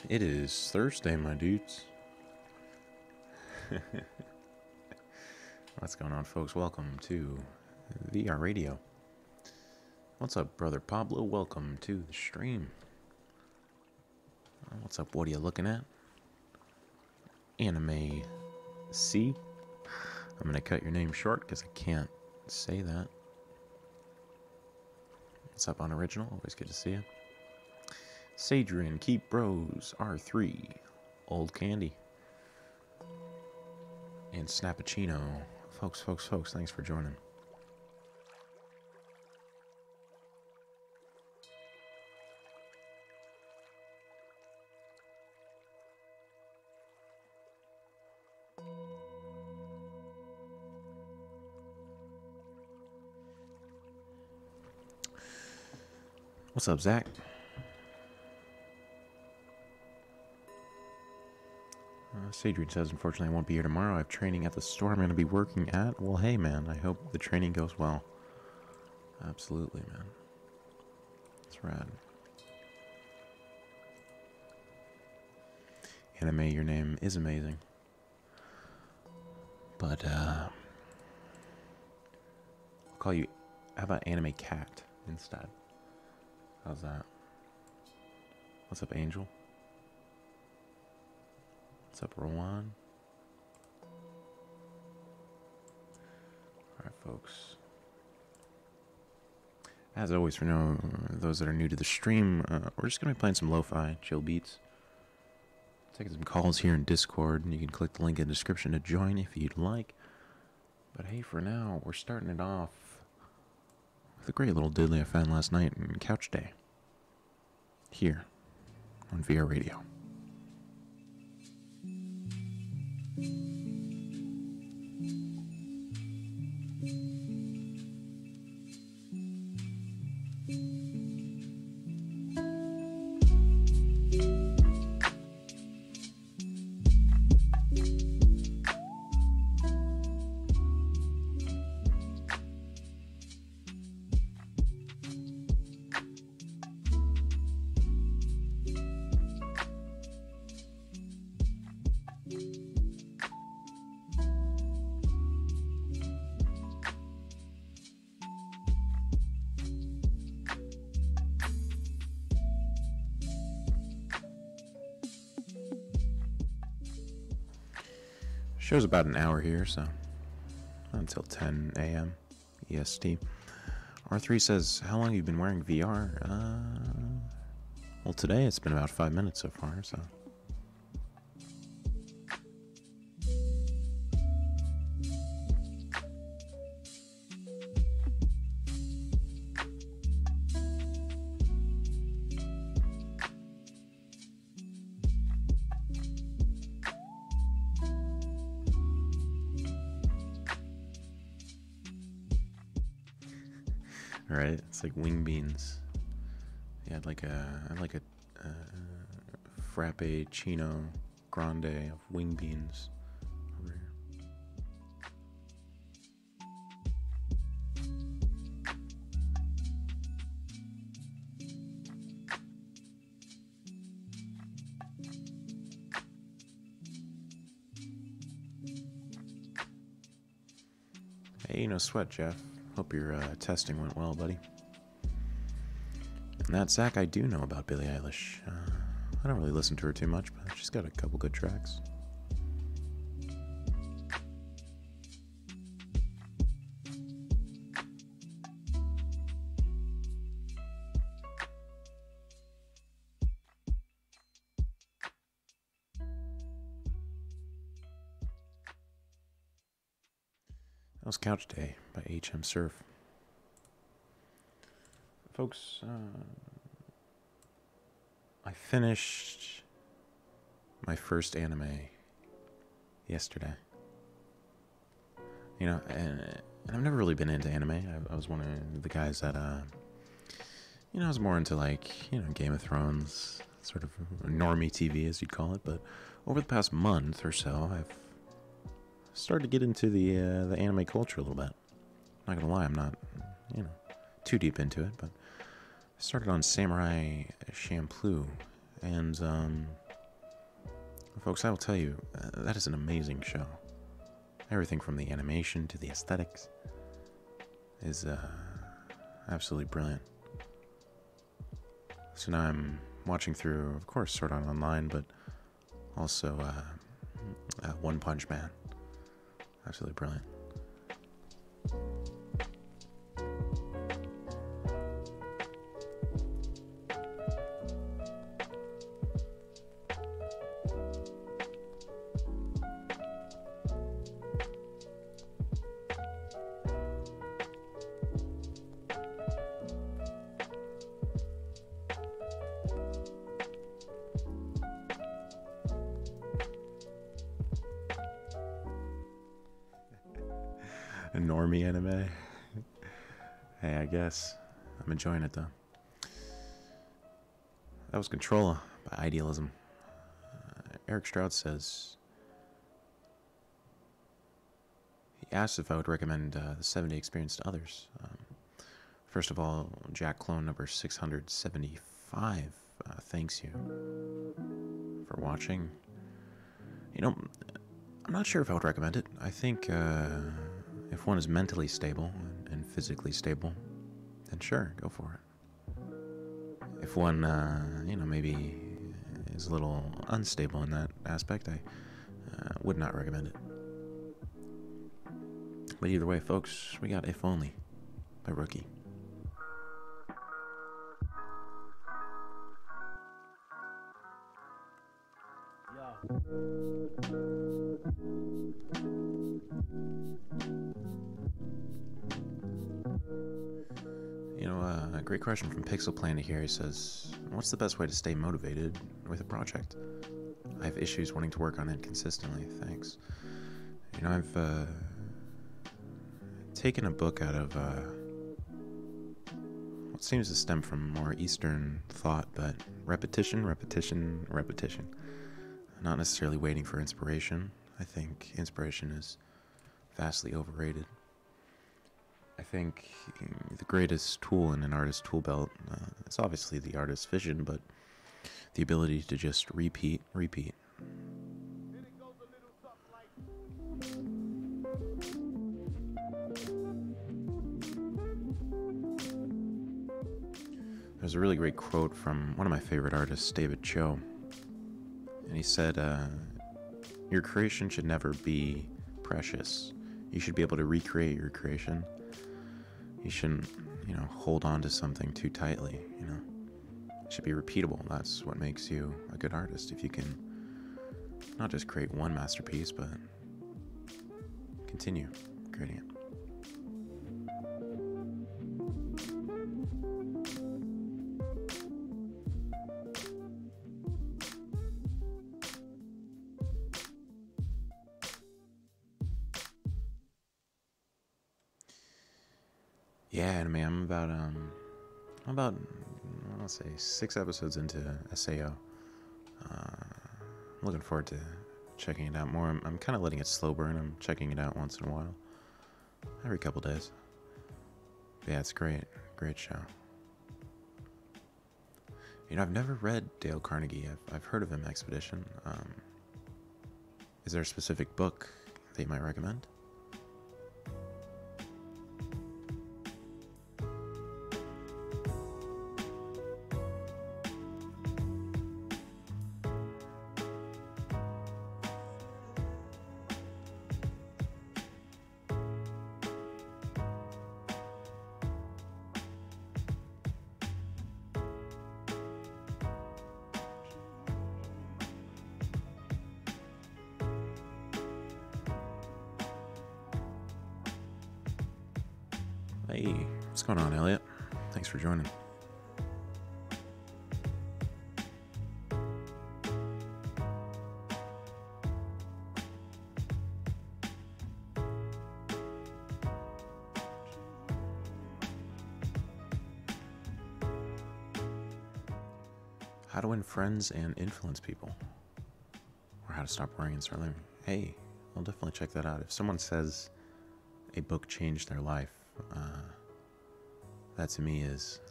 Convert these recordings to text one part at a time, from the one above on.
It is Thursday, my dudes. What's going on, folks? Welcome to VR Radio. What's up, brother Pablo? Welcome to the stream. What's up? What are you looking at? Anime C. I'm going to cut your name short because I can't say that. What's up, Unoriginal? Always good to see you. Sadrian, Keep Bros, R3, Old Candy, and Snappuccino. Folks, thanks for joining. What's up, Zach? Sadrian says, unfortunately, I won't be here tomorrow. I have training at the store I'm going to be working at. Well, hey, man, I hope the training goes well. Absolutely, man. That's rad. Anime, your name is amazing. But, I'll call you, how about Anime Cat instead? How's that? What's up, Angel? What's up, Rowan? Alright, folks. As always, for those that are new to the stream, we're just going to be playing some lo-fi, chill beats. Taking some calls here in Discord, and you can click the link in the description to join if you'd like. But hey, for now, we're starting it off with a great little diddly I found last night in Couch Day. Here, on VR Radio. Show's about an hour here, so until 10 a.m. EST. R3 says, how long have you been wearing VR? Well, today it's been about 5 minutes so far, so. Right, it's like wing beans. Yeah, I'd like a frappuccino grande of wing beans over here. Hey, no sweat, Jeff. Hope your testing went well, buddy. And that Zach, I do know about Billie Eilish. I don't really listen to her too much, but she's got a couple good tracks. That was Couch Day by HM Surf. Folks, I finished my first anime yesterday. You know, and I've never really been into anime. I was one of the guys that, you know, I was more into, like, you know, Game of Thrones, sort of normie TV, as you'd call it. But over the past month or so, I've started to get into the anime culture a little bit. Not gonna lie, I'm not, you know, too deep into it, but I started on Samurai Champloo, and Folks, I will tell you, that is an amazing show. Everything from the animation to the aesthetics is absolutely brilliant. So now I'm watching through, of course, Sword Art Online, but also One Punch Man. Absolutely brilliant. A normie anime. Hey, I guess I'm enjoying it though. That was Controlla by Idealism. Eric Stroud says he asked if I would recommend the 7-Day Experience to others. First of all, Jack Clone number 675 thanks you for watching. You know, I'm not sure if I would recommend it. I think if one is mentally stable and physically stable, then sure, go for it. If one, maybe is a little unstable in that aspect, I would not recommend it. But either way, folks, we got If Only by Rookie. A great question from Pixel Planet here. He says, what's the best way to stay motivated with a project? I have issues wanting to work on it consistently. Thanks. I've taken a book out of what seems to stem from more Eastern thought, but repetition. Not necessarily waiting for inspiration. I think inspiration is vastly overrated. I think the greatest tool in an artist's tool belt is obviously the artist's vision, but the ability to just repeat. There's a really great quote from one of my favorite artists, David Cho, and he said, your creation should never be precious. You should be able to recreate your creation. You shouldn't, hold on to something too tightly, It should be repeatable. That's what makes you a good artist. If you can not just create one masterpiece, but continue creating it. Yeah, anime. I'm about I'll say 6 episodes into SAO. I'm looking forward to checking it out more. I'm kind of letting it slow burn. I'm checking it out once in a while, every couple days. But yeah, it's great show. I've never read Dale Carnegie. I've heard of him, Expedition. Is there a specific book that you might recommend? Hey, what's going on, Elliot? Thanks for joining. How to win friends and influence people, or how to stop worrying and start living. Hey, I'll definitely check that out. If someone says a book changed their life, that to me is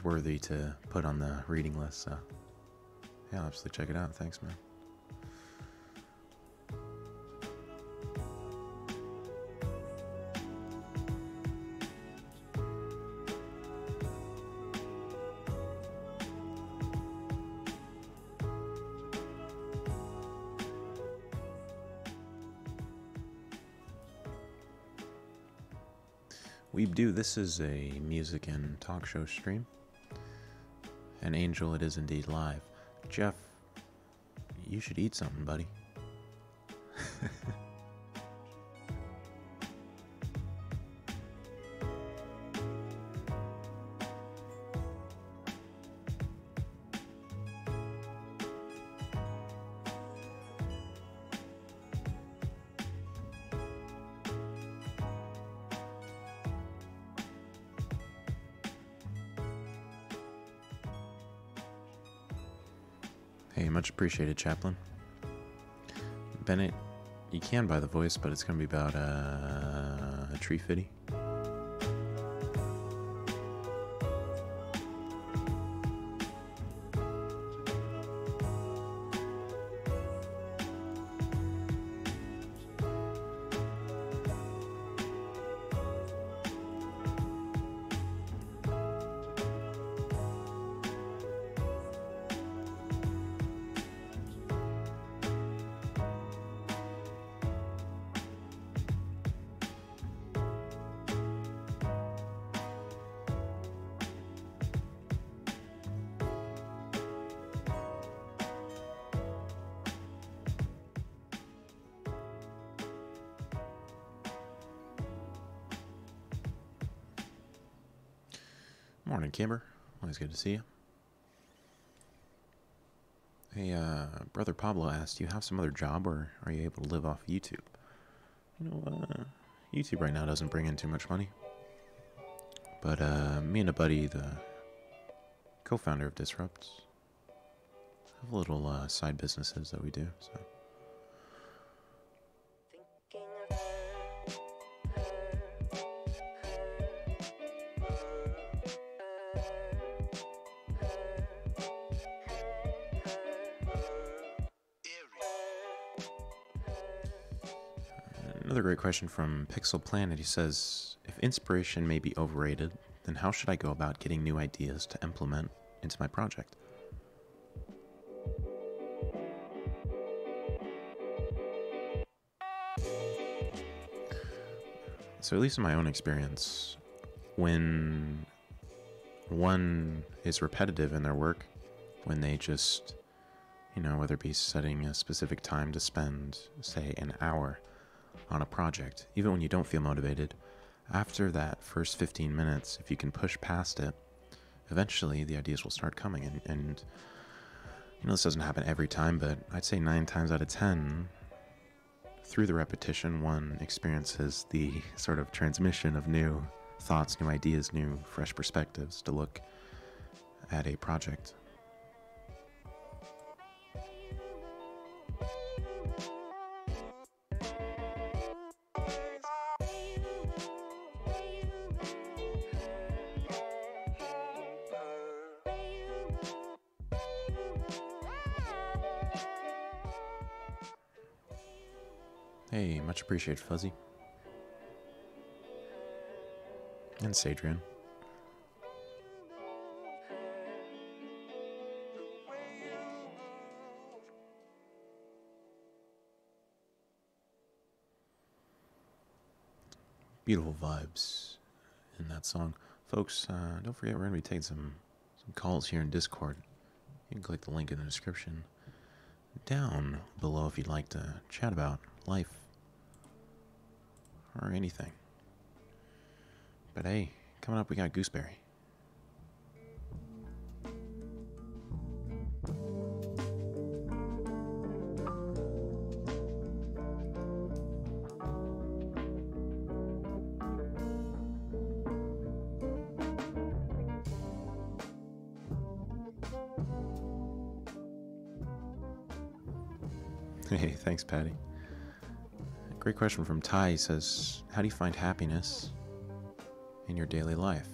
worthy to put on the reading list. So, Yeah, I'll absolutely check it out. Thanks, man. This is a music and talk show stream. And Angel, it is indeed live. Jeff, you should eat something, buddy. Hey, much appreciated, Chaplain. Bennett, you can buy the voice, but it's going to be about a tree fitty. Morning, Kimber. Always good to see you. Hey, Brother Pablo asked, do you have some other job, or are you able to live off YouTube? You know, YouTube right now doesn't bring in too much money. But me and a buddy, the co-founder of Disrupt, have little side businesses that we do, so... Another great question from Pixel Planet. He says, if inspiration may be overrated, then how should I go about getting new ideas to implement into my project? So at least in my own experience, when one is repetitive in their work, when they just, you know, whether it be setting a specific time to spend, say, an hour on a project, even when you don't feel motivated, after that first 15 minutes, if you can push past it, eventually the ideas will start coming. And you know, this doesn't happen every time, but I'd say 9 times out of 10, through the repetition, one experiences the sort of transmission of new thoughts, new ideas, new fresh perspectives to look at a project. Hey, much appreciated, Fuzzy. And Sadrian. Beautiful vibes in that song. Folks, don't forget we're going to be taking some calls here in Discord. You can click the link in the description down below if you'd like to chat about life or anything. But hey, coming up we got Gooseberry. Hey, thanks, Patty. Great question from Ty. He says, how do you find happiness in your daily life?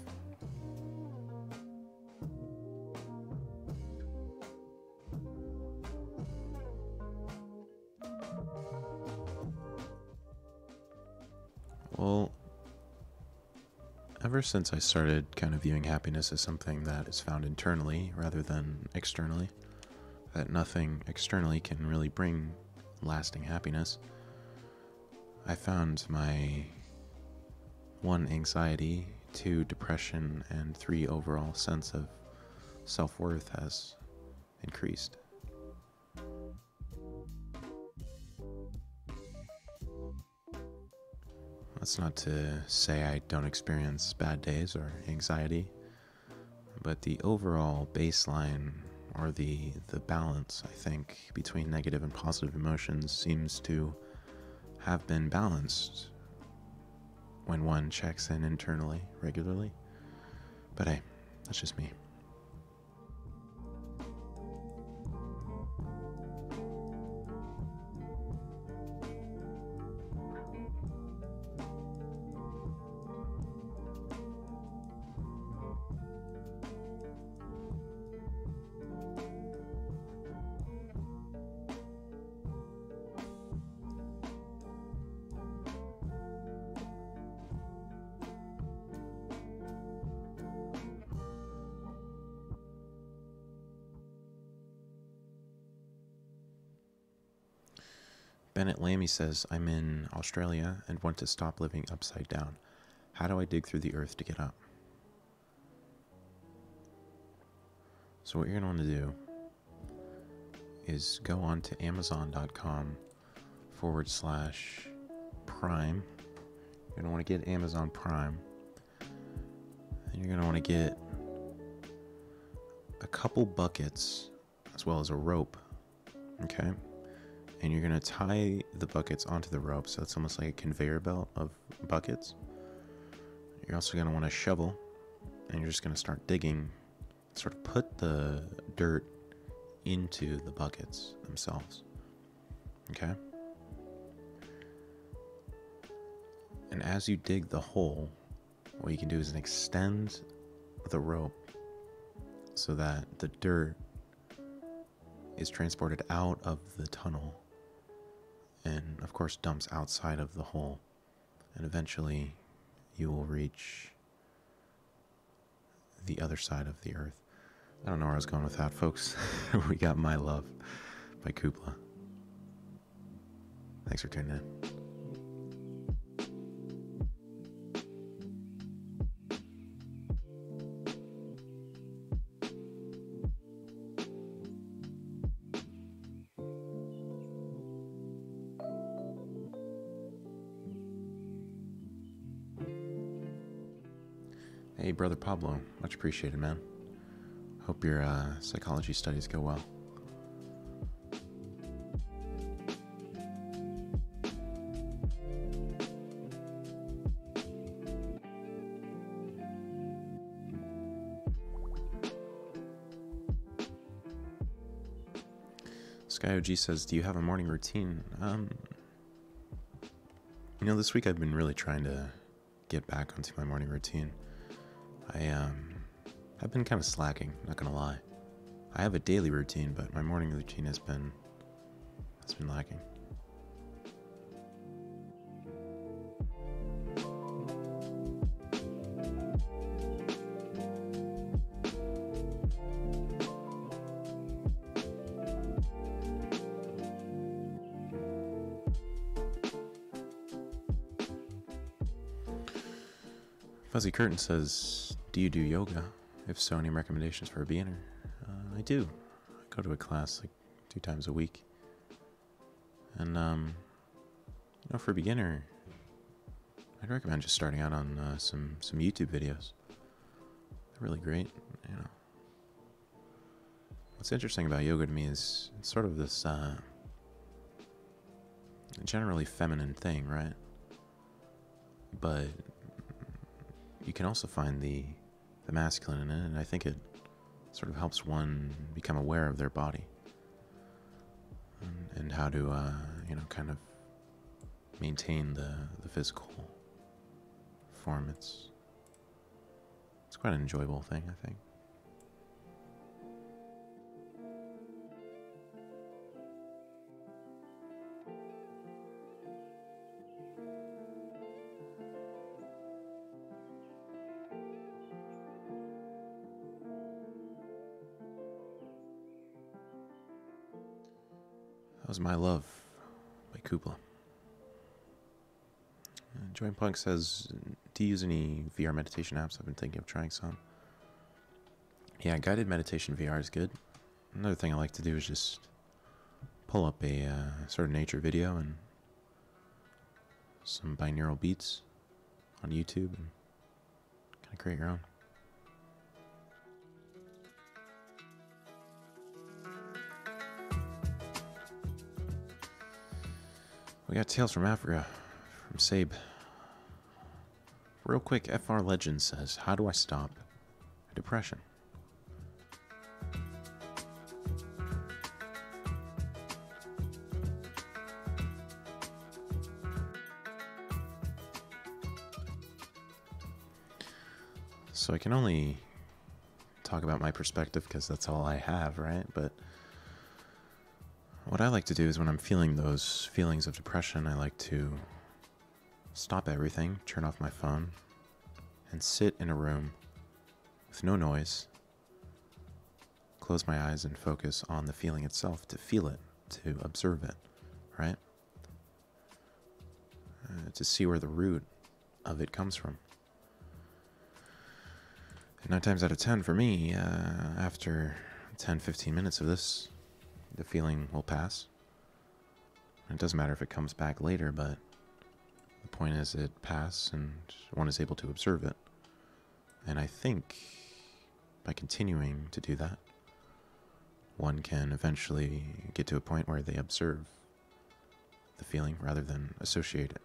Well, ever since I started kind of viewing happiness as something that is found internally rather than externally, that nothing externally can really bring lasting happiness, I found my 1, anxiety, 2, depression, and 3, overall sense of self-worth has increased. That's not to say I don't experience bad days or anxiety, but the overall baseline, or the balance, I think, between negative and positive emotions seems to have been balanced when one checks in internally regularly. But hey, that's just me. Bennett Lamy says, I'm in Australia and want to stop living upside down. How do I dig through the earth to get up? So what you're going to want to do is go on to amazon.com/Prime. You're going to want to get Amazon Prime. And you're going to want to get a couple buckets as well as a rope. Okay? And you're going to tie the buckets onto the rope, so it's almost like a conveyor belt of buckets. You're also going to want a shovel, and you're just going to start digging, sort of put the dirt into the buckets themselves. Okay? And as you dig the hole, what you can do is extend the rope so that the dirt is transported out of the tunnel and, of course, dumps outside of the hole. And eventually you will reach the other side of the earth. I don't know where I was going with that, folks. We got My Love by Kupla. Thanks for tuning in. Hey, Brother Pablo. Much appreciated, man. Hope your psychology studies go well. SkyOG says, do you have a morning routine? This week I've been really trying to get back onto my morning routine. I've been kind of slacking, not gonna lie. I have a daily routine, but my morning routine has been lacking. Fuzzy Curtain says, do you do yoga? If so, any recommendations for a beginner? I do. I go to a class like 2 times a week. And, for a beginner, I'd recommend just starting out on some YouTube videos. They're really great, What's interesting about yoga to me is it's sort of this generally feminine thing, right? But you can also find the masculine in it, and I think it sort of helps one become aware of their body and how to, kind of maintain the physical form. It's quite an enjoyable thing, I think. That was My Love by Kupla. Join Punk says, do you use any VR meditation apps? I've been thinking of trying some. Yeah, guided meditation VR is good. Another thing I like to do is just pull up a sort of nature video and some binaural beats on YouTube and kind of create your own. We got Tales from Africa from Sabe. Real quick, FR Legend says, how do I stop depression? So I can only talk about my perspective because that's all I have, right? But what I like to do is when I'm feeling those feelings of depression, I like to stop everything, turn off my phone, and sit in a room with no noise, close my eyes and focus on the feeling itself, to feel it, to observe it, right? To see where the root of it comes from. And 9 times out of 10 for me, after 10-15 minutes of this, the feeling will pass. It doesn't matter if it comes back later, but the point is it passes and one is able to observe it. And I think by continuing to do that, one can eventually get to a point where they observe the feeling rather than associate it.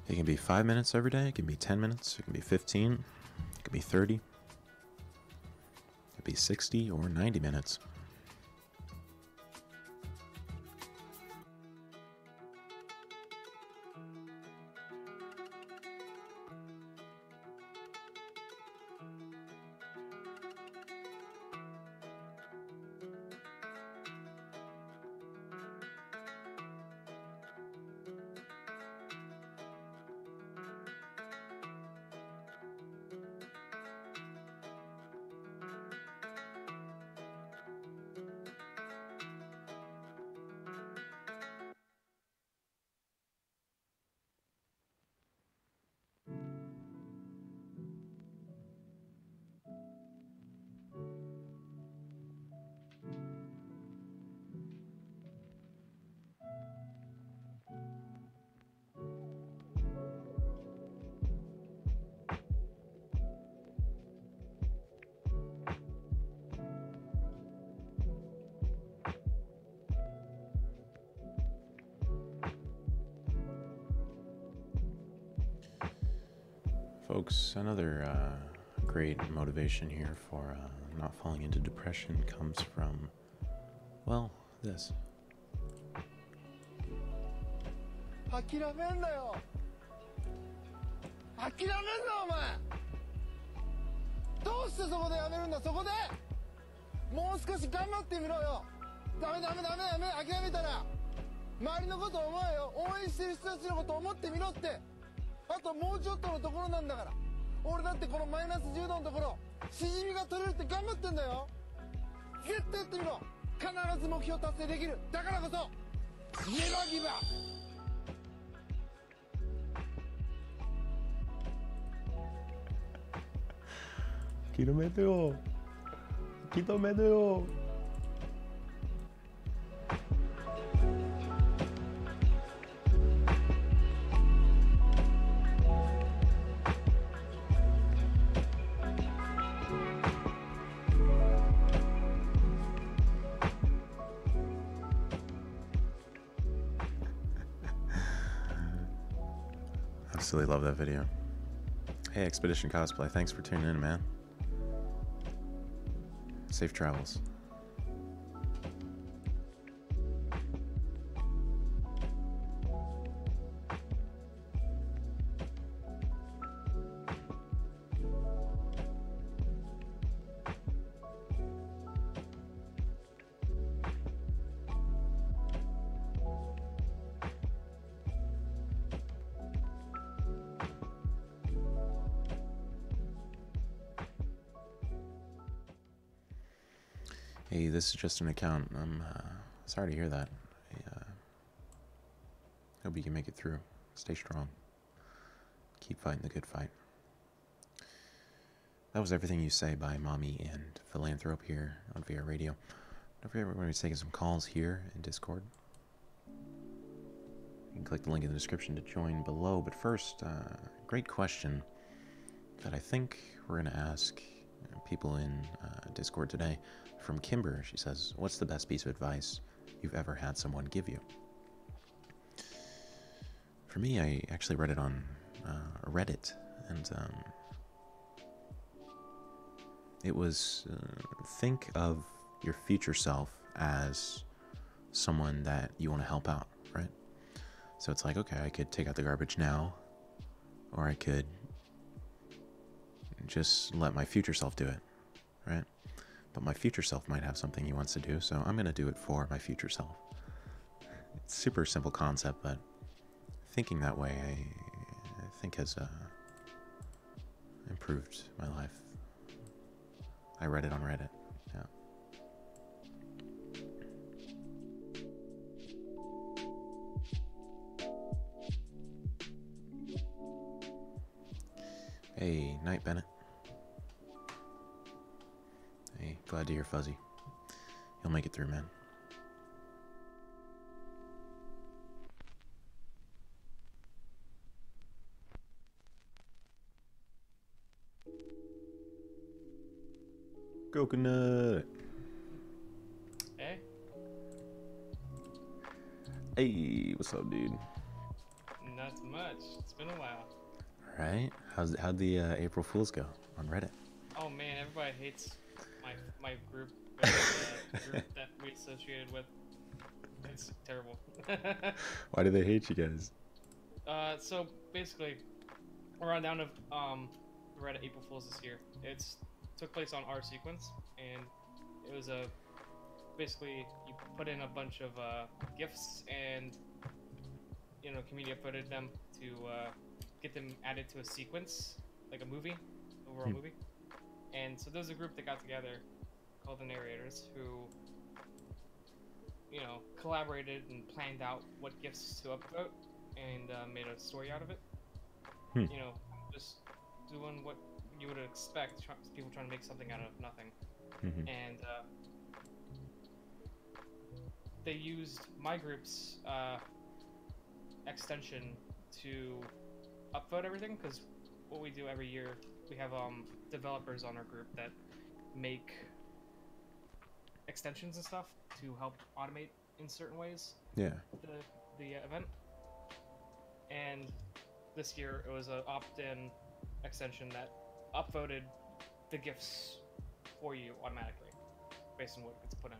It can be 5 minutes every day, it can be 10 minutes, it can be 15, it can be 30, it could be 60 or 90 minutes. Folks, another great motivation here for not falling into depression comes from, well, this. 諦めんなよ。諦めんなお前。どうしてそこでやめるんだ。そこでもう少し頑張ってみろよ。ダメ諦めたら周りのこと思えよ。応援してる人たちのこと思ってみろって。あともうちょっとのところなんだから。俺だってこのマイナス10度のところしじみが取れるって頑張ってんだよ。絶対やってみろ。必ず目標達成できる。だからこそネバギブアップ。Kilómetroよ。Kilómetroよ。Absolutely love that video. Hey, Expedition Cosplay, thanks for tuning in, man. Safe travels. Hey, this is just an account. I'm sorry to hear that. I hope you can make it through. Stay strong. Keep fighting the good fight. That was Everything You Say by Mommy and Philanthrope here on VR Radio. Don't forget, we're going to be taking some calls here in Discord. You can click the link in the description to join below. But first, great question that I think we're going to ask people in Discord today. From Kimber, she says, what's the best piece of advice you've ever had someone give you? For me, I actually read it on Reddit, and it was think of your future self as someone that you want to help out, right? So it's like, okay, I could take out the garbage now, or I could just let my future self do it, right? But my future self might have something he wants to do, so I'm going to do it for my future self. It's a super simple concept, but thinking that way, I think has improved my life. I read it on Reddit, yeah. Hey, Night Bennett. Hey, glad to hear Fuzzy. You'll make it through, man. Coconut. Hey. Hey, what's up, dude? Not much. It's been a while. Right? How'd the April Fools go on Reddit? Oh man, everybody hates my group, group that we associated with. It's terrible. Why do they hate you guys? So basically, we're on down to Reddit April Fools this year. It's took place on our sequence, and it was basically you put in a bunch of gifts and comedian footed them to get them added to a sequence, like a movie, overall movie. And so there's a group that got together called the Narrators who, collaborated and planned out what gifts to upvote and made a story out of it. Just doing what you would expect, people trying to make something out of nothing. And they used my group's extension to upvote everything, because what we do every year, we have developers on our group that make extensions and stuff to help automate in certain ways the event. And this year it was an opt-in extension that upvoted the gifts for you automatically based on what gets put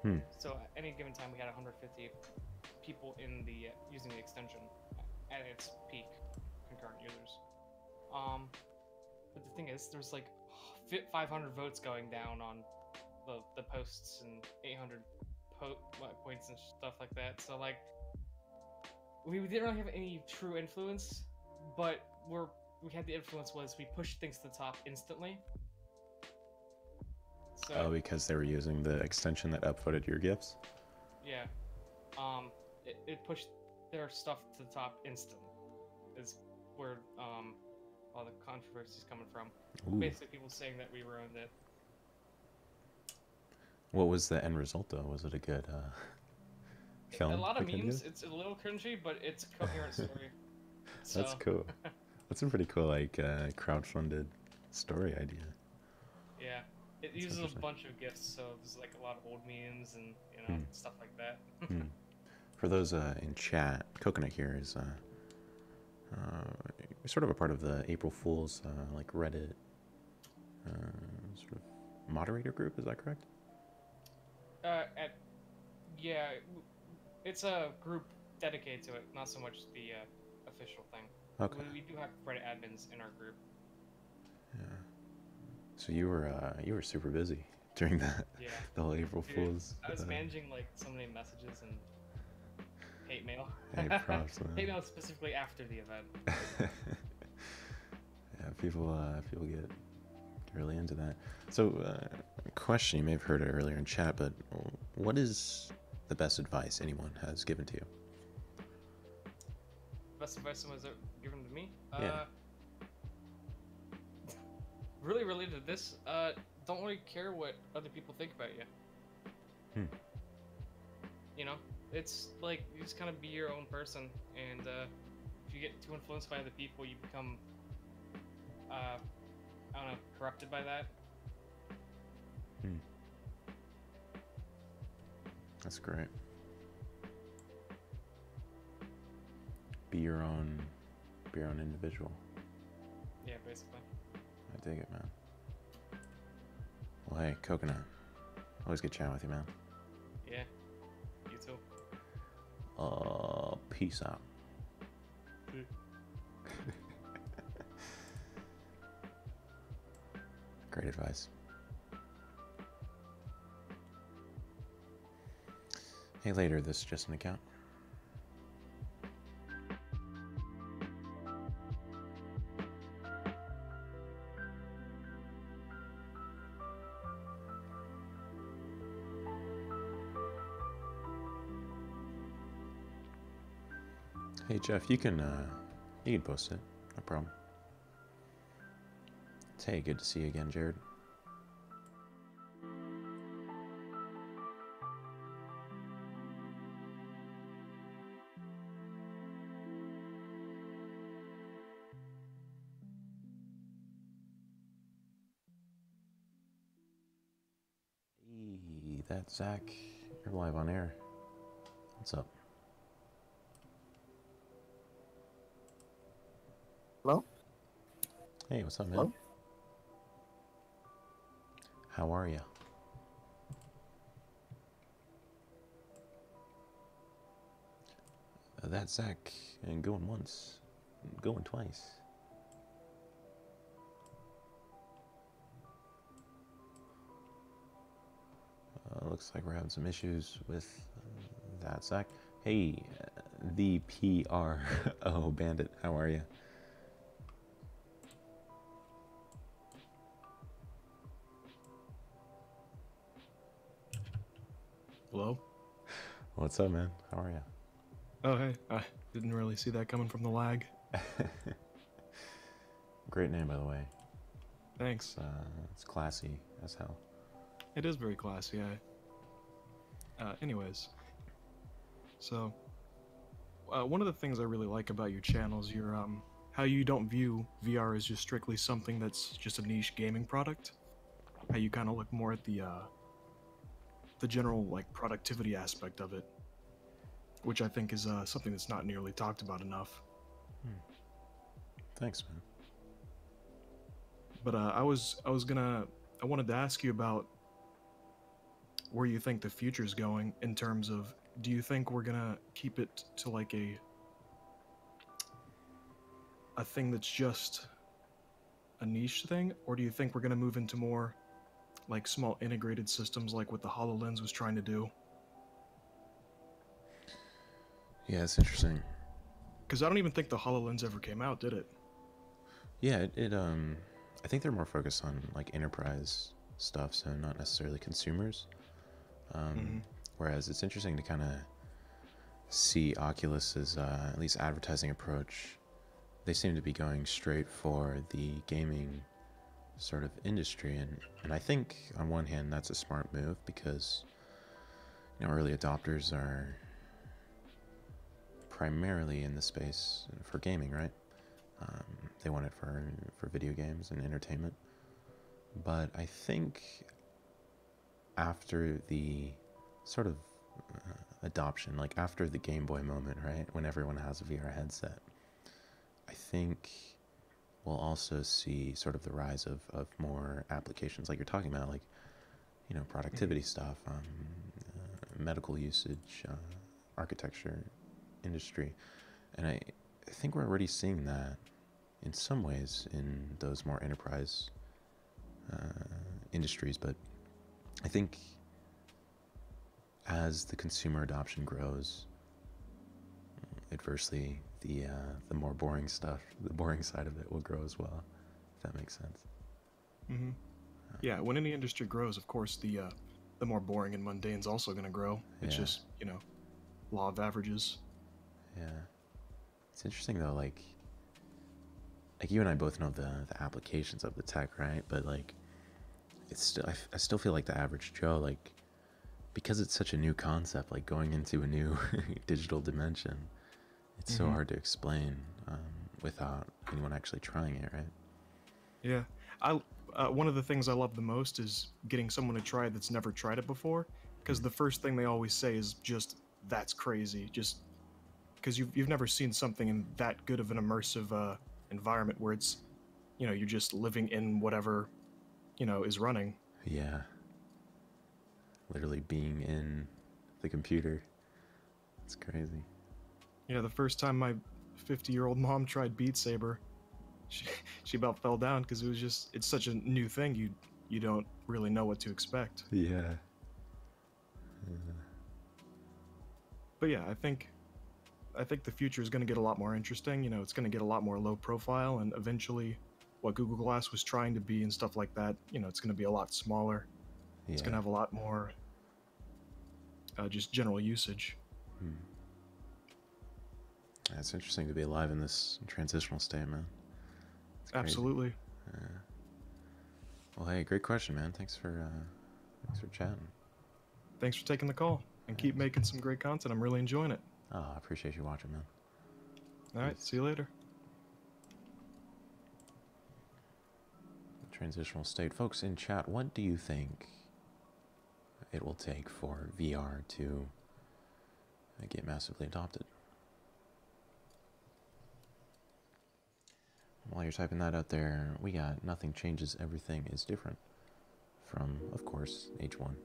in. So at any given time we had 150 people in the using the extension at its peak concurrent users. But the thing is, there's like 500 votes going down on the posts and 800 points and stuff like that. So like, we didn't really have any true influence, but we had the influence was we pushed things to the top instantly. So, because they were using the extension that upvoted your gifts? Yeah. It pushed their stuff to the top instantly. Is where all the controversy's coming from. Ooh. Basically, people saying that we ruined it. What was the end result, though? Was it a good film? A lot of memes. It's a little cringy, but it's a coherent story. So. That's cool. That's a pretty cool, crowdfunded story idea. Yeah. It uses a bunch of gifts, so there's like a lot of old memes and stuff like that. For those in chat, Coconut here is sort of a part of the April Fools Reddit sort of moderator group. Is that correct? It's a group dedicated to it, not so much the official thing. Okay. We do have Reddit admins in our group. Yeah. So you were super busy during that. Yeah. The whole April Fools. I was managing so many messages and hate mail. Hey, props, man. Hate mail specifically after the event. Yeah, people really into that. So, question, you may have heard it earlier in chat, but what is the best advice anyone has given to you? Best advice someone's ever given to me? Yeah. Really related to this, don't really care what other people think about you. You know, it's like you just kind of be your own person, and if you get too influenced by other people, you become, I don't know, corrupted by that. That's great. Be your own individual. Yeah, basically. I dig it, man. Well, hey, Coconut. Always good chatting with you, man. Yeah, you too. Peace out. Great advice. Hey, later, this is just an account. Hey Jeff, you can post it, no problem. Hey, good to see you again, Jared. Hey, that's Zach. You're live on air. What's up? Hello? Hey, what's up, man? Hello? How are you? That's Zach, and going once, going twice. Looks like we're having some issues with that Zach. Hey, the PRO Bandit, how are you? Hello? What's up, man? How are you? Oh, hey. I didn't really see that coming from the lag. Great name, by the way. Thanks. It's classy as hell. It is very classy. Anyways. So, one of the things I really like about your channel is your, how you don't view VR as just strictly something that's just a niche gaming product. How you kind of look more at the general, like, productivity aspect of it. Which I think is something that's not nearly talked about enough. Thanks, man. But I wanted to ask you about where you think the future's going in terms of, do you think we're gonna keep it to like a thing that's just a niche thing, or do you think we're gonna move into more like small integrated systems like what the HoloLens was trying to do? Yeah, it's interesting. Because I don't even think the HoloLens ever came out, did it? Yeah, I think they're more focused on like enterprise stuff, so not necessarily consumers. Whereas it's interesting to kind of see Oculus's at least advertising approach. They seem to be going straight for the gaming sort of industry, and I think on one hand that's a smart move because early adopters are primarily in the space for gaming, right? They want it for video games and entertainment. But I think after the sort of adoption, like after the Game Boy moment, right, when everyone has a VR headset, I think we'll also see sort of the rise of more applications like you're talking about, like productivity stuff, medical usage, architecture, industry. And I think we're already seeing that in some ways in those more enterprise industries, but I think as the consumer adoption grows, adversely, the more boring stuff, the boring side of it will grow as well, if that makes sense. Yeah, when any industry grows, of course, the more boring and mundane is also going to grow. It's Yeah. just, law of averages. Yeah. It's interesting though, like you and I both know the applications of the tech, right? But like, it's still I still feel like the average Joe, like, because it's such a new concept, like going into a new digital dimension, it's so hard to explain without anyone actually trying it, right? Yeah, one of the things I love the most is getting someone to try it that's never tried it before, because the first thing they always say is just, "That's crazy," just because you've never seen something in that good of an immersive environment where it's, you're just living in whatever, is running. Yeah. Literally being in the computer. It's crazy. The first time my 50-year-old mom tried Beat Saber, she, she about fell down because it's such a new thing. You don't really know what to expect. Yeah. But yeah, I think the future is going to get a lot more interesting. It's going to get a lot more low profile, and eventually, what Google Glass was trying to be and stuff like that, it's going to be a lot smaller. Yeah. It's going to have a lot more just general usage. It's interesting to be alive in this transitional state, man. It's crazy. Absolutely. Well, hey, great question, man. Thanks for chatting. Thanks for taking the call, and keep making some great content. I'm really enjoying it. Oh, I appreciate you watching, man. All right, see you later. Transitional state. Folks in chat, what do you think it will take for VR to get massively adopted? While you're typing that out there, we got Nothing Changes, Everything is Different from, of course, H1.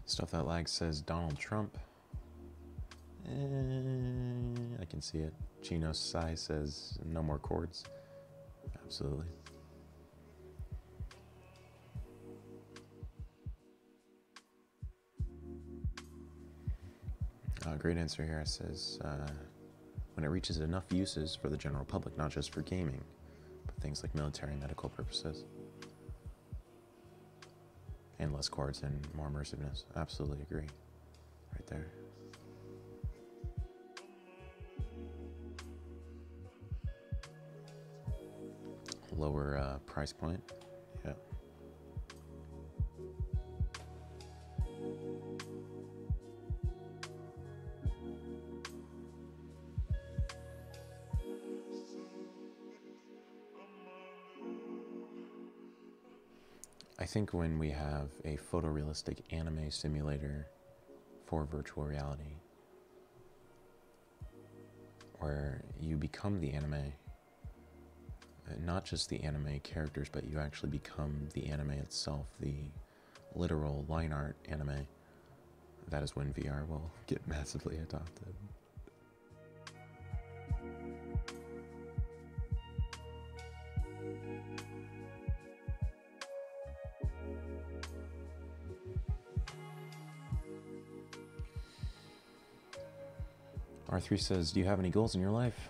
Stuff That Lag says Donald Trump. I can see it. Chino Sai says no more chords. Absolutely. Great answer here. It says when it reaches enough uses for the general public, not just for gaming, but things like military and medical purposes. And less chords and more immersiveness. Absolutely agree. Right there. Lower price point. Yeah. I think when we have a photorealistic anime simulator for virtual reality, where you become the anime, not just the anime characters, but you actually become the anime itself, the literal line art anime, that is when VR will get massively adopted. R3 says, do you have any goals in your life?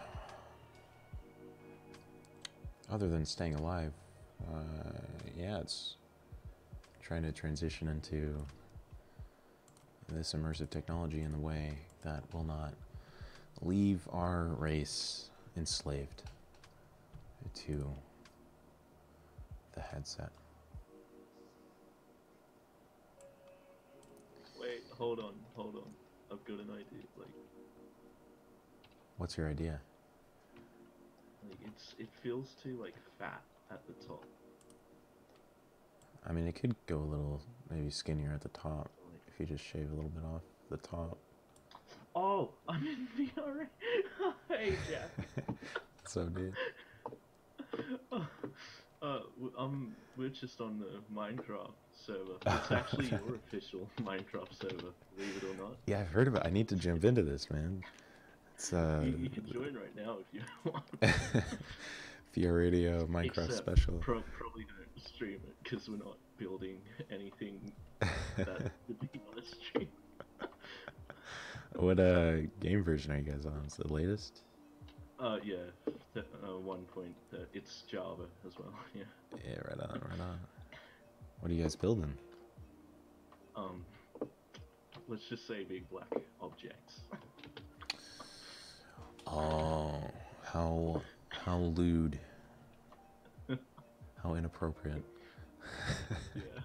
Other than staying alive, yeah, it's trying to transition into this immersive technology in a way that will not leave our race enslaved to the headset. Wait, hold on. I've got an idea. What's your idea? It feels too fat at the top. I mean, it could go a little maybe skinnier at the top if you just shave a little bit off the top. Oh, I'm in VR. Hey, Jack. So, dude. We're just on the Minecraft server. It's actually your official Minecraft server, believe it or not. Yeah, I've heard about. I need to jump into this, man. It's You can join right now if you want. VR Radio Minecraft Except special. Probably don't stream it because we're not building anything that would be on a stream. What game version are you guys on? Is it the latest? Yeah, 1 point. It's Java as well. Yeah. Yeah, right on, right on. What are you guys building? Let's just say big black objects. Oh, how lewd. How inappropriate. Yeah.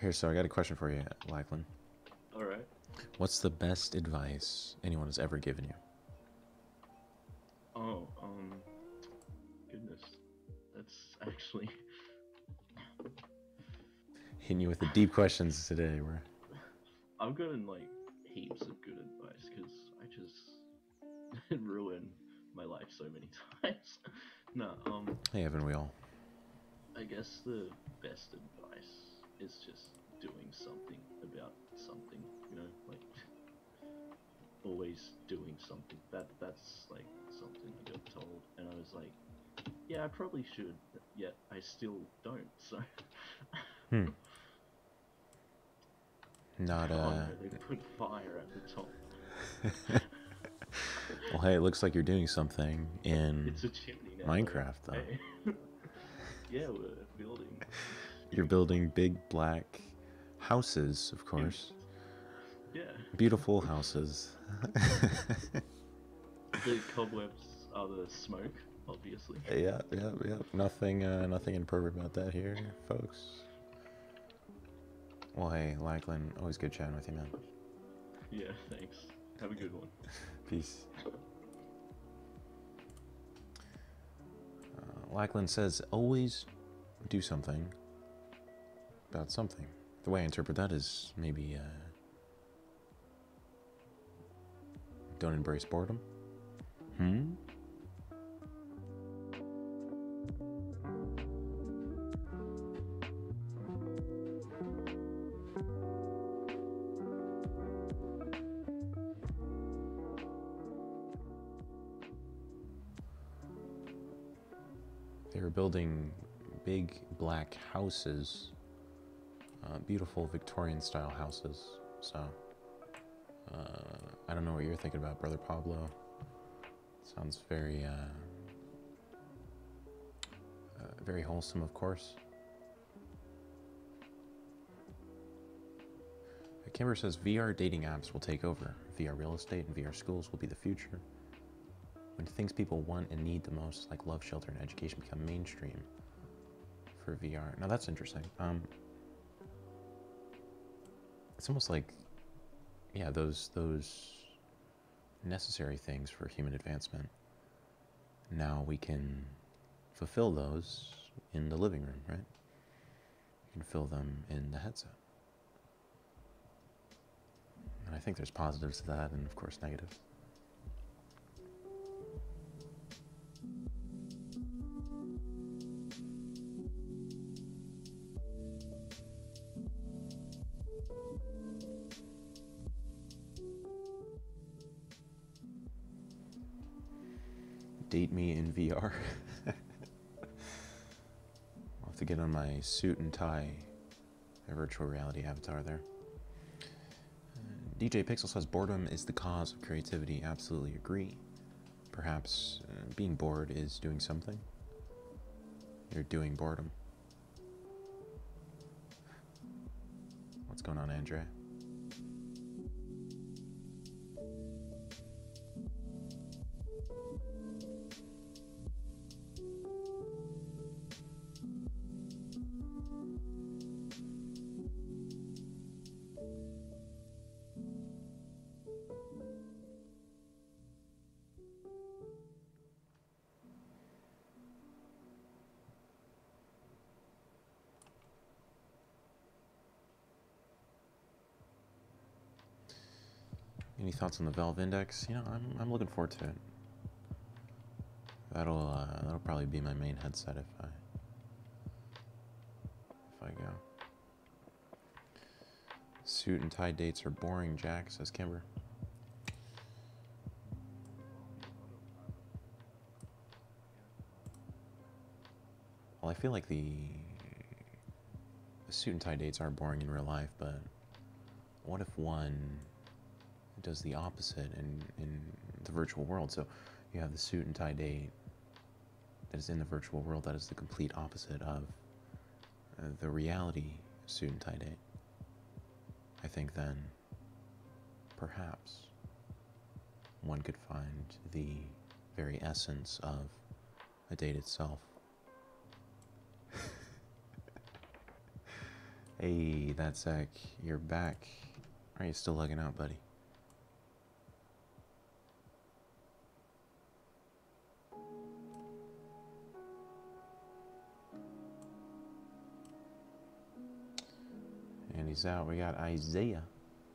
Here, so I got a question for you, Lachlan. All right. What's the best advice anyone has ever given you? Oh, goodness, that's actually. Hitting you with the deep questions today. I've gotten like heaps of good advice because I just ruin my life so many times. No, Hey, haven't we all? I guess the best advice is just doing something about something. You know, like always doing something. That's like something I got told, and I was like, yeah, I probably should, yet I still don't. So. Not Oh no, they put fire at the top. Well, hey, it looks like you're doing something in It's a chimney now. Minecraft, though. Hey. Yeah, we're building. You're building big black houses, of course. Yeah. Beautiful houses. The cobwebs are the smoke, obviously. Yeah. Nothing inappropriate about that here, folks. Well, hey, Lachlan, always good chatting with you, man. Yeah, thanks. Have a good one. Peace. Lachlan says, always do something about something. The way I interpret that is maybe, don't embrace boredom. They were building big black houses, beautiful Victorian style houses. So, I don't know what you're thinking about, Brother Pablo. Sounds very, very wholesome, of course. Kimber says VR dating apps will take over. VR real estate and VR schools will be the future. When things people want and need the most, like love, shelter, and education, become mainstream for VR. Now that's interesting. It's almost like, yeah, those necessary things for human advancement. Now we can fulfill those in the living room, right? You can fill them in the headset. And I think there's positives to that, and of course negatives. Date me in VR. I'll have to get on my suit and tie, my virtual reality avatar there. DJ Pixel says boredom is the cause of creativity. Absolutely agree. Perhaps being bored is doing something. You're doing boredom. What's going on, Andrea? Any thoughts on the Valve Index? You know, I'm looking forward to it. That'll probably be my main headset if I go. Suit and tie dates are boring, Jack, says Kimber. Well, I feel like the suit and tie dates are boring in real life, but what if one does the opposite in the virtual world? So you have the suit and tie date that is in the virtual world that is the complete opposite of the reality suit and tie date. I think then perhaps one could find the very essence of a date itself. Hey, that's Zach. You're back. Are you still hugging out, buddy? And he's out. We got Isaiah.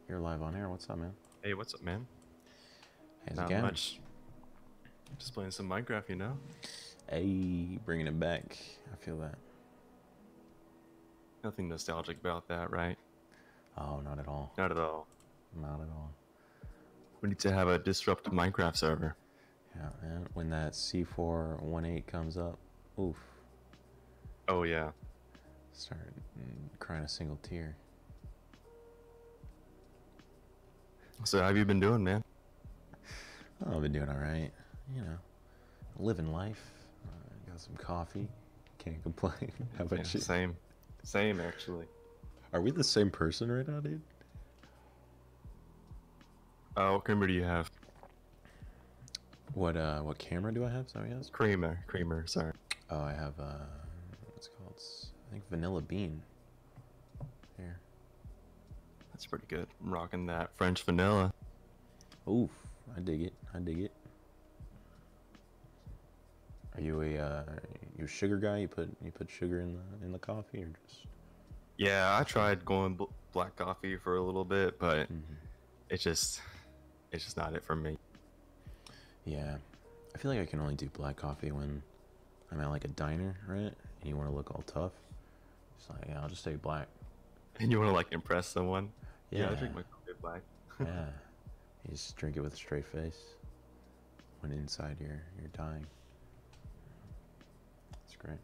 You're live on air. What's up, man? Hey, what's up, man? How's Not it going? much. Just playing some Minecraft, you know? Hey, bringing it back. I feel that. Nothing nostalgic about that, right? Oh, not at all. Not at all. Not at all. We need to have a disrupted Minecraft server. Yeah, man. When that C418 comes up, oof. Oh, yeah. Start crying a single tear. So how have you been doing, man? Oh, I've been doing all right. You know, living life. Got some coffee. Can't complain. How about Yeah, you? Same, actually. Are we the same person right now, dude? What creamer do you have? What camera do I have? Sorry, yes. Creamer, sorry. Oh, I have what's it called? I think vanilla bean. Here. That's pretty good. I'm rocking that French vanilla. Oof, I dig it. I dig it. Are you a sugar guy? You put sugar in the coffee or just? Yeah, I tried going black coffee for a little bit, but it's just not it for me. Yeah, I feel like I can only do black coffee when I'm at like a diner, right? And you want to look all tough. It's like, yeah, I'll just take black. And you want to like impress someone? Yeah. I drink my coffee black. Yeah, you just drink it with a straight face. When inside you're dying. That's great.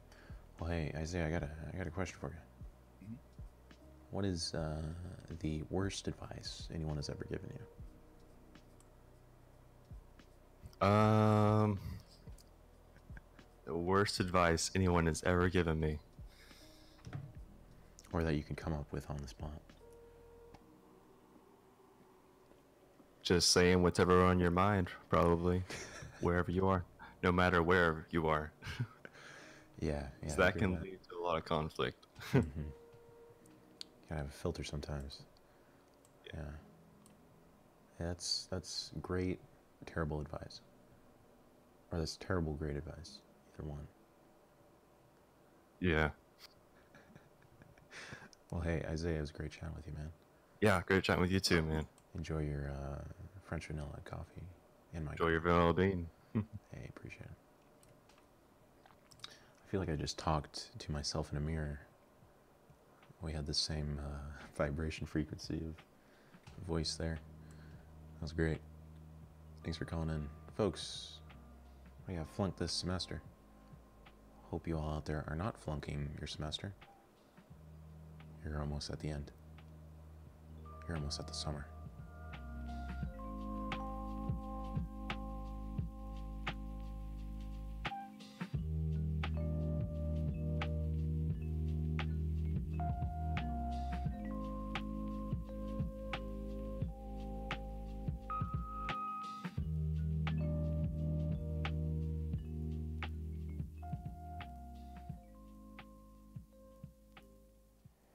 Well, hey Isaiah, I got a question for you. What is the worst advice anyone has ever given you? The worst advice anyone has ever given me. Or that you can come up with on the spot? Just saying whatever on your mind, probably, wherever you are, no matter where you are. Yeah. So I that agree can with lead to a lot of conflict. Gotta have a filter sometimes. Yeah. That's great, terrible advice. Or that's terrible, great advice. Either one. Yeah. Well, hey, Isaiah, it was great chatting with you, man. Yeah, great chatting with you too, man. Enjoy your French vanilla coffee and my Enjoy your vanilla bean. Hey, appreciate it. I feel like I just talked to myself in a mirror. We had the same vibration frequency of voice there. That was great. Thanks for calling in. Folks, we have flunked this semester. Hope you all out there are not flunking your semester. You're almost at the end. You're almost at the summer.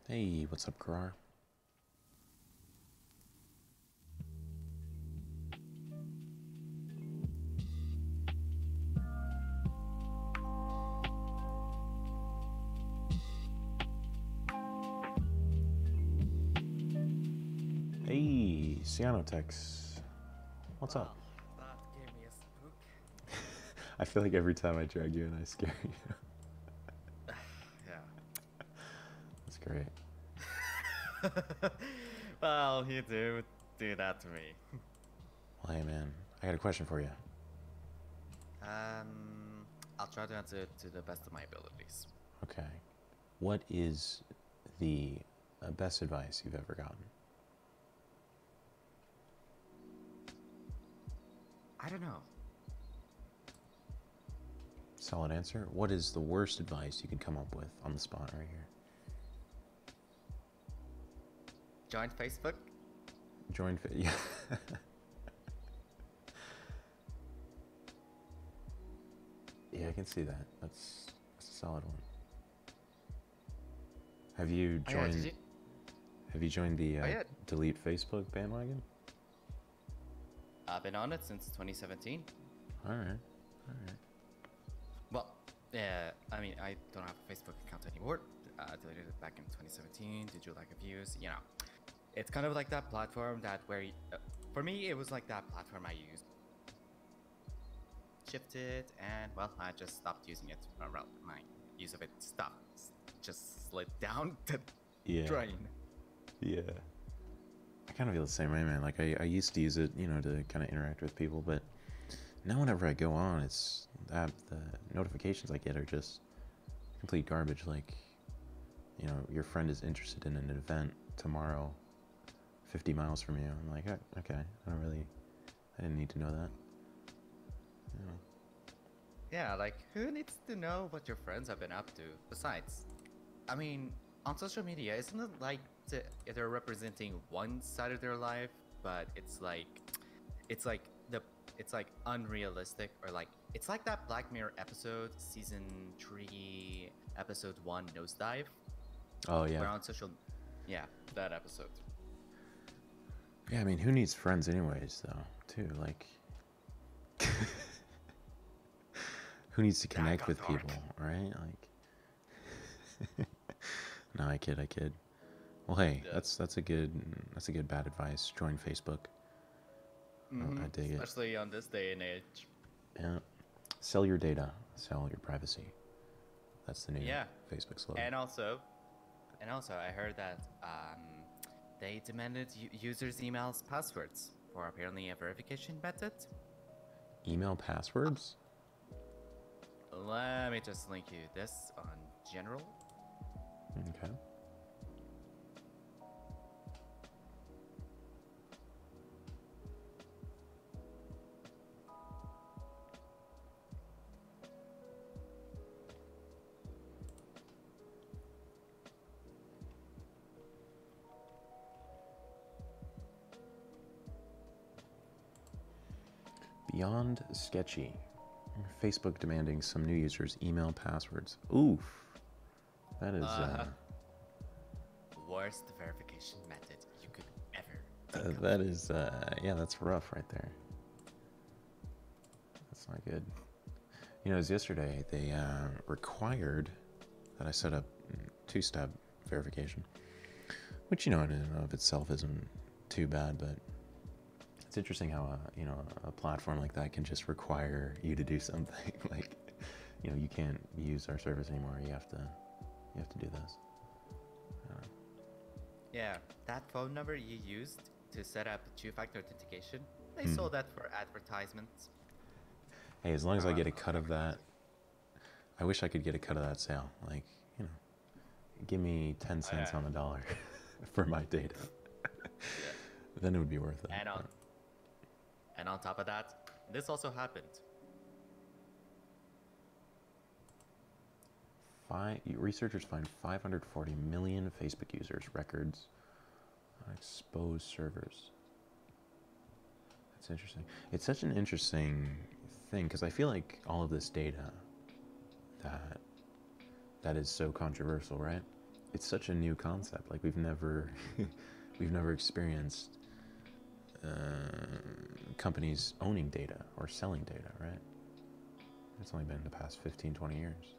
Hey, what's up, Karar? Hey, Cyanotex. What's up? That gave me a spook. I feel like every time I drag you in, I scare you. Yeah. That's great. Well, you do that to me. Well, hey, man, I got a question for you. I'll try to answer it to the best of my abilities. Okay. What is the best advice you've ever gotten? I don't know. Solid answer. What is the worst advice you could come up with on the spot right here? Join Facebook? Yeah. Yeah, I can see that. That's a solid one. Have you Oh, yeah, joined? did you? Have you joined the yeah. delete Facebook bandwagon? I've been on it since 2017. All right. Well, yeah, I mean, I don't have a Facebook account anymore. Deleted it back in 2017. Did you like reviews? You know, it's kind of like that platform that for me, it was like that platform I used. Shifted, and well, I just stopped using it. Well, my use of it just slid down the drain. Yeah. I kind of feel the same way, man. Like I used to use it, you know, to kind of interact with people, but now whenever I go on, it's that the notifications I get are just complete garbage. Like, you know, your friend is interested in an event tomorrow, 50 miles from you. I'm like, okay, I didn't need to know that. Yeah, like, who needs to know what your friends have been up to? Besides, I mean, on social media, isn't it like they're representing one side of their life, but it's like unrealistic, or like it's like that Black Mirror episode, season 3, episode 1, Nosedive. Oh yeah. Where on social, yeah, that episode. Yeah, I mean, who needs friends anyways, though? Too like. Who needs to connect with people, right? Like, no, I kid. Well, hey, Yeah. that's a good bad advice. Join Facebook. I dig it. Especially on this day and age. Yeah, sell your data, sell your privacy. That's the new Facebook slogan. And also, I heard that they demanded users' emails passwords for apparently a verification method. Email passwords? Let me just link you this on general. Okay. Beyond sketchy. Facebook demanding some new users' email passwords. Oof. That is, worst verification method you could ever think of. that is, yeah, that's rough right there. That's not good. You know, it was yesterday, they required that I set up two-step verification, which, you know, in and of itself isn't too bad, but it's interesting how, you know, a platform like that can just require you to do something. Like, you know, you can't use our service anymore. You have to do this. Yeah, that phone number you used to set up two-factor authentication, they sold that for advertisements. Hey, as long as I get a cut of that, I wish I could get a cut of that sale. Like, you know, give me 10 cents on the dollar for my data. Then it would be worth it. And on top of that, this also happened. Researchers find 540 million Facebook users' records on exposed servers. That's interesting. It's such an interesting thing because I feel like all of this data that is so controversial, right? It's such a new concept. Like we've never experienced companies owning data or selling data, right? It's only been the past 15, 20 years.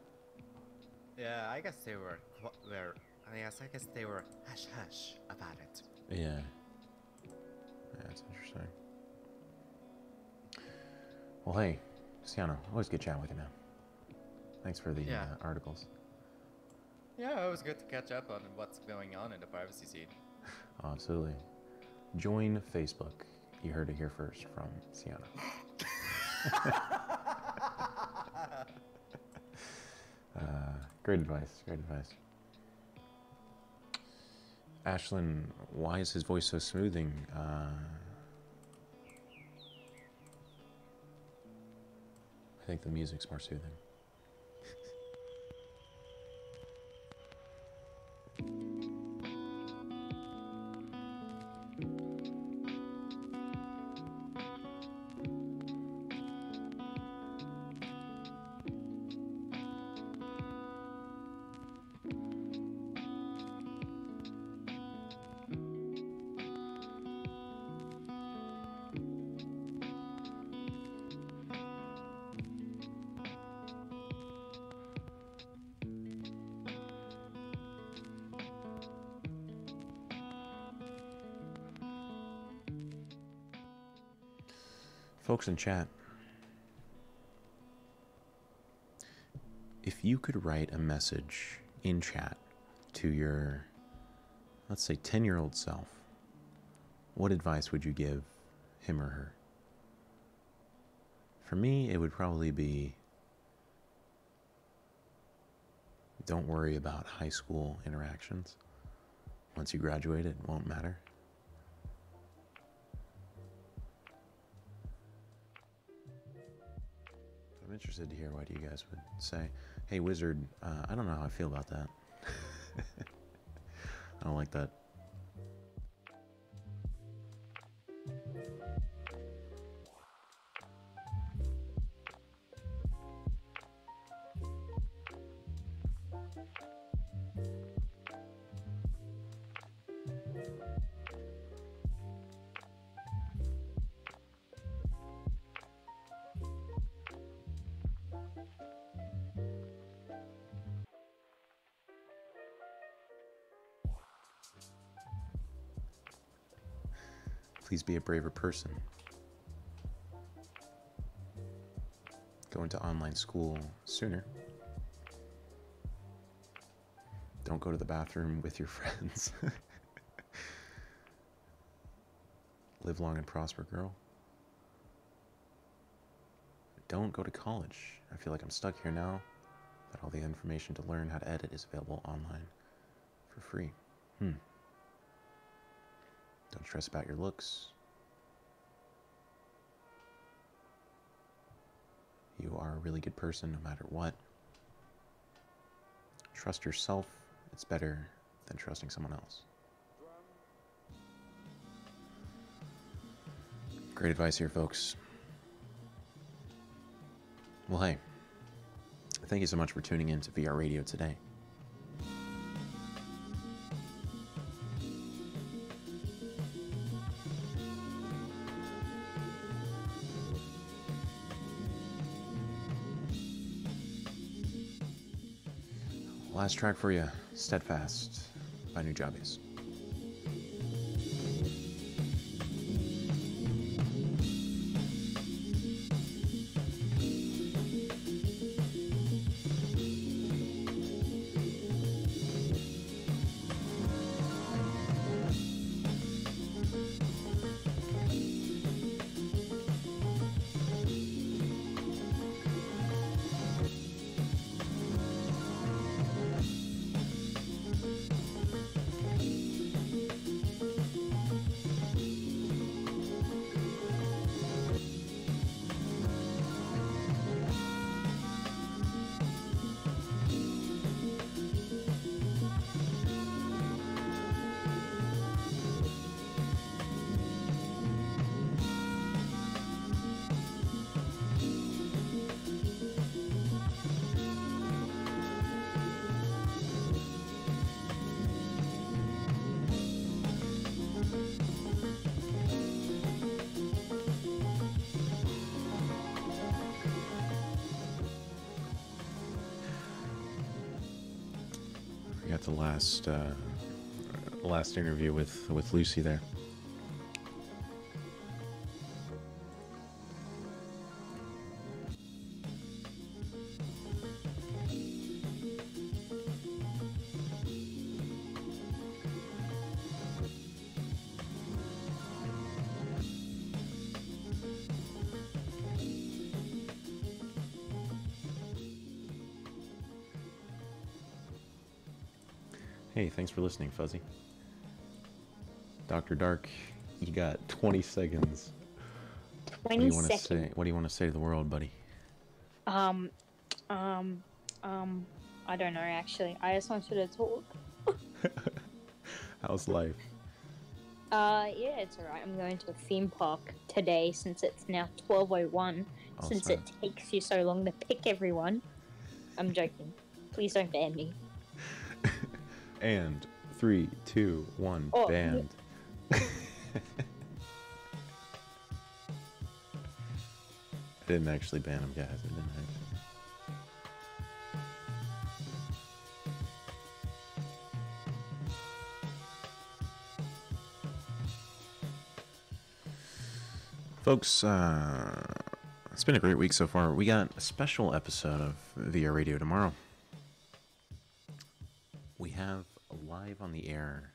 Yeah, I guess they were hush hush about it. Yeah, that's interesting. Well, hey, Sienna, always good chatting with you, man. Thanks for the Yeah. articles. Yeah, it was good to catch up on what's going on in the privacy scene. Oh, absolutely. Join Facebook. You heard it here first from Sienna. Great advice. Great advice. Ashlyn, why is his voice so smoothing? I think the music's more soothing. Folks in chat, if you could write a message in chat to your, let's say, 10-year-old self, what advice would you give him or her? For me, it would probably be, don't worry about high school interactions. Once you graduate, it won't matter. I'm interested to hear what you guys would say. Hey, Wizard, I don't know how I feel about that. I don't like that. Please be a braver person. Go into online school sooner. Don't go to the bathroom with your friends. Live long and prosper, girl. Don't go to college. I feel like I'm stuck here now, that all the information to learn how to edit is available online for free. Don't stress about your looks. You are a really good person no matter what. Trust yourself. It's better than trusting someone else. Great advice here, folks. Well, hey, thank you so much for tuning in to VR Radio today. Last track for you, Steadfast by Nujabes. Got the last interview with Lucy there. Hey, thanks for listening, Fuzzy. Dr. Dark, you got 20 seconds. 20 want to seconds. say? What do you want to say to the world, buddy? Um, I don't know actually. I just wanted to talk. How's life? Yeah, it's alright. I'm going to a theme park today since it's now 12:01. Since it takes you so long to pick everyone. I'm joking. Please don't ban me. And 3, 2, 1, Oh, banned. I didn't actually ban him, guys. I didn't actually. Folks, it's been a great week so far. We got a special episode of VR Radio tomorrow. We have live on the air,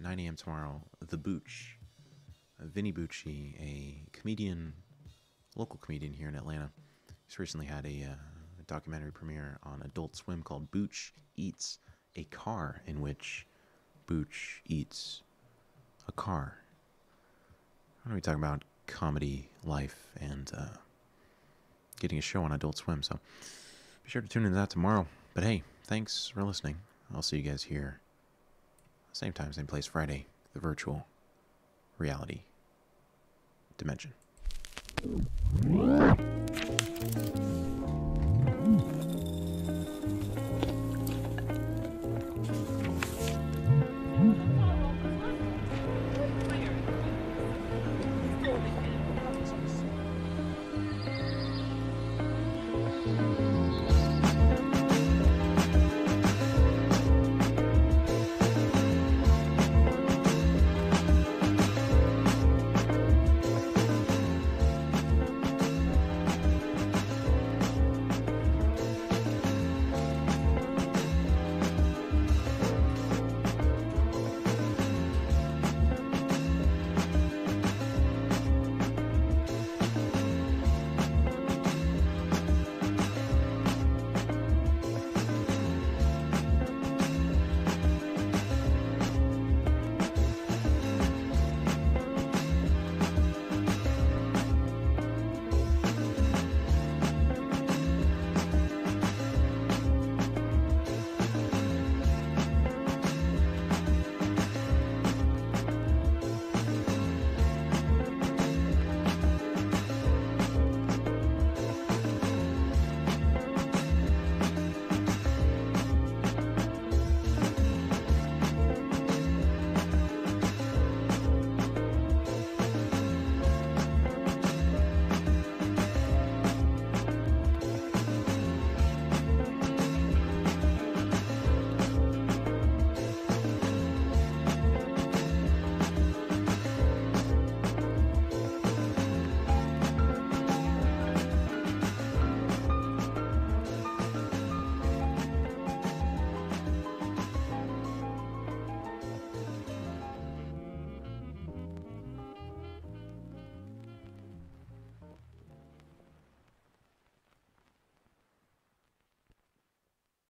9 a.m. tomorrow, The Booch, Vinny Bucci, a comedian, local comedian here in Atlanta. He's recently had a documentary premiere on Adult Swim called Booch Eats a Car, in which Booch eats a car. We're talking about comedy, life, and getting a show on Adult Swim, so be sure to tune into that tomorrow. But hey, thanks for listening. I'll see you guys here, same time, same place, Friday, the virtual reality dimension.